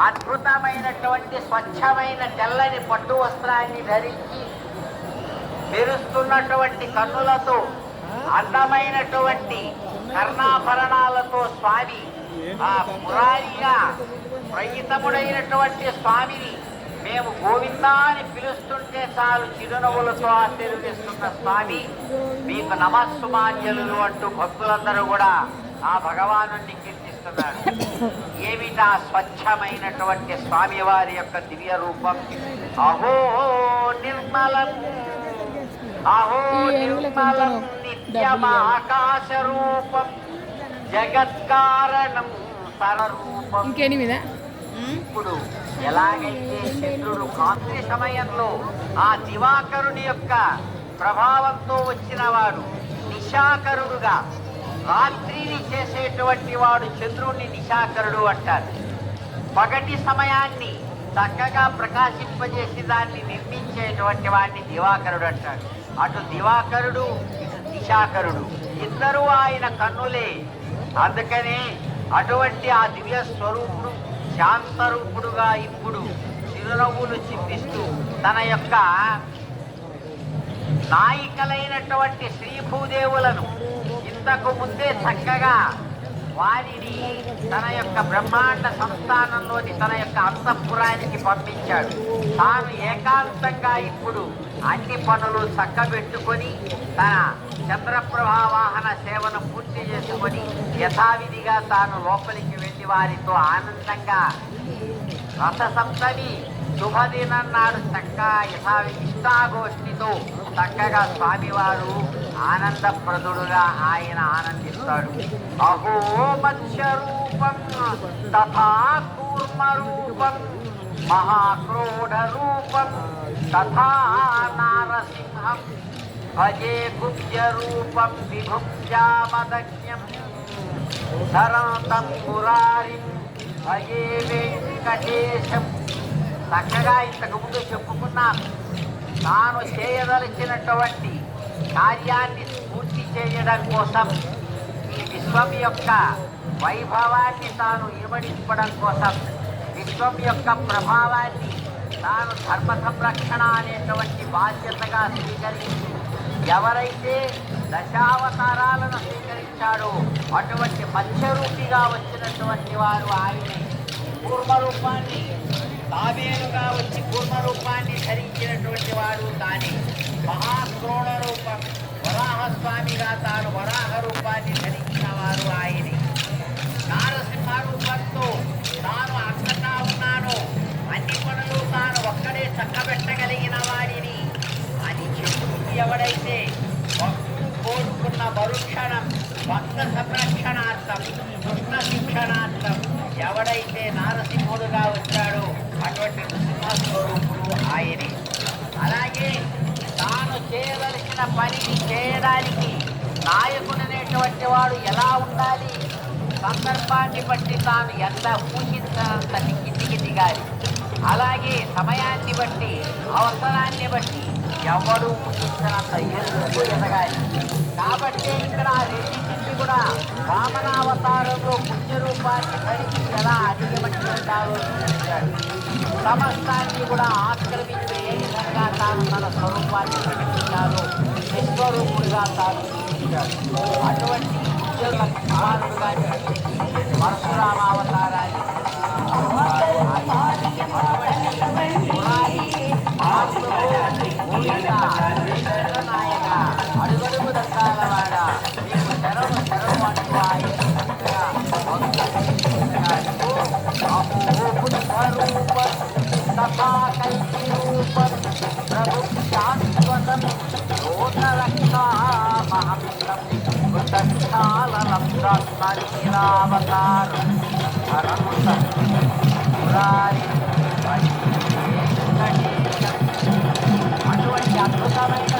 అద్భుతమైనటువంటి స్వచ్ఛమైన తెల్లని పట్టు వస్త్రాన్ని ధరించి మెరుస్తున్నటువంటి కన్నులతో అందమైనటువంటి కర్ణాభరణాలతో స్వామి ఆ పురారిగా ప్రయితముడైనటువంటి స్వామిని మేము గోవిందా అని పిలుస్తుంటే చాలు చిరునవ్వులతో ఆశీర్వదిస్తున్న స్వామి మీకు నమస్సుమాన్యులు అంటూ భక్తులందరూ కూడా ఆ భగవాను కీర్తిస్తున్నారు. ఏమిటా స్వచ్ఛమైనటువంటి స్వామివారి యొక్క దివ్య రూపం! అహో నిర్మలం, అహో నిర్మలం నిత్యమాకాశ రూపం, జగత్కారణం సరరూపం. ఇప్పుడు ఎలాగైతే చంద్రుడు రాత్రి సమయంలో ఆ దివాకరుని యొక్క ప్రభావంతో వచ్చిన వాడు నిశాకరుడుగా రాత్రిని చేసేటువంటి వాడు చంద్రుడిని నిశాకరుడు అంటారు. పగటి సమయాన్ని చక్కగా ప్రకాశింపజేసి దాన్ని నిర్మించేటువంటి వాడిని దివాకరుడు అంటాడు. అటు దివాకరుడు ఇటు నిశాకరుడు ఇద్దరు ఆయన కన్నులే. అందుకనే అటువంటి ఆ దివ్య స్వరూపుడు శాంతరూపుడుగా ఇప్పుడు చిరునవ్వులు చిందిస్తూ తన యొక్క నాయికలైనటువంటి శ్రీ భూదేవులను ఇంతకు ముందే చక్కగా వారిని తన యొక్క బ్రహ్మాండ సంస్థానంలోని తన యొక్క అంతఃపురానికి పంపించాడు. తాను ఏకాంతంగా ఇప్పుడు అన్ని పనులు చక్కబెట్టుకొని తన చంద్రప్రభా వాహన సేవను పూర్తి చేసుకొని యథావిధిగా తాను లోపలికి వెళ్ళి వారితో ఆనందంగా రథసప్తమి శుభదినం నాడు చక్కగా ఇష్టాగోష్ఠితో చక్కగా స్వామివారు ఆనందప్రదుడుగా ఆయన ఆనందిస్తాడు. అహో మత్స్యరూపం తథా కూర్మరూపం, మహాక్రోఢ రూపం తథా నారసింహం, భజే కుబ్జ రూపం విభుంజామదజ్ఞం, ధరంతం మురారిం భజే వెంకటేశం. చక్కగా ఇంతకు ముందు చెప్పుకున్నాను. తాను చేయదలిచినటువంటి కార్యాన్ని పూర్తి చేయడం కోసం ఈ విశ్వం యొక్క వైభవాన్ని తాను ఇమడించడం కోసం విశ్వం యొక్క ప్రభావాన్ని తాను ధర్మ సంరక్షణ అనేటువంటి బాధ్యతగా స్వీకరించి ఎవరైతే దశావతారాలను స్వీకరించాడో అటువంటి మత్స్యరూపిగా వచ్చినటువంటి వారు ఆయనే. కూర్మరూపాన్ని తాబేలుగా వచ్చి కూర్మరూపాన్ని ధరించినటువంటి వాడు తానే. మహాక్రోణ రూపం వరాహస్వామిగా తాను వరాహ రూపాన్ని ధరించిన వారు ఆయనే. నారసింహ రూపంతో తాను అందంగా ఉన్నాను, అన్ని పనులు తాను ఒక్కడే చక్కబెట్టగలిగిన వాడిని అని చెప్పుకుంటూ ఎవడైతే భక్తులు కోరుకున్న మరుక్షణం భక్త సంరక్షణార్థం కృష్ణ శిక్షణార్థం ఎవడైతే నారసింహుడుగా వచ్చాడో అటువంటి నృసింహస్వరూపుడు ఆయనే. అలాగే తాను చేయవలసిన పనిని చేయడానికి నాయకుడనేటువంటి వాడు ఎలా ఉండాలి, సందర్భాన్ని బట్టి తాను ఎంత ఊహించినంత కిందికి దిగాలి. అలాగే సమయాన్ని బట్టి అవసరాన్ని బట్టి ఎవడు ఊహించినంత ఎదుగు ఎదగాలి. కాబట్టి ఇక్కడ రెండింటిని కూడా వామనావతారంలో పుణ్యరూపాన్ని ధరించి ఎలా అధిగమించాలో చూపించాడు. సమస్తాన్ని కూడా ఆక్రమించి ఏ విధంగా తాను తన స్వరూపాన్ని ప్రకటించాలో విశ్వరూపుడుగా తాను చూపించాడు. అటువంటి కుమారుడుగా పరశురామావతారాన్ని నాయక అడుగడుగు దక్కాలవాడ మీకు శరము శరము అంటూ ఆయన తథా కల్పి రూపం ప్రభు శాశ్వతం లోకరక్షామహంతం కృతజ్ఞాలవతారం అటువంటి అద్భుతమైన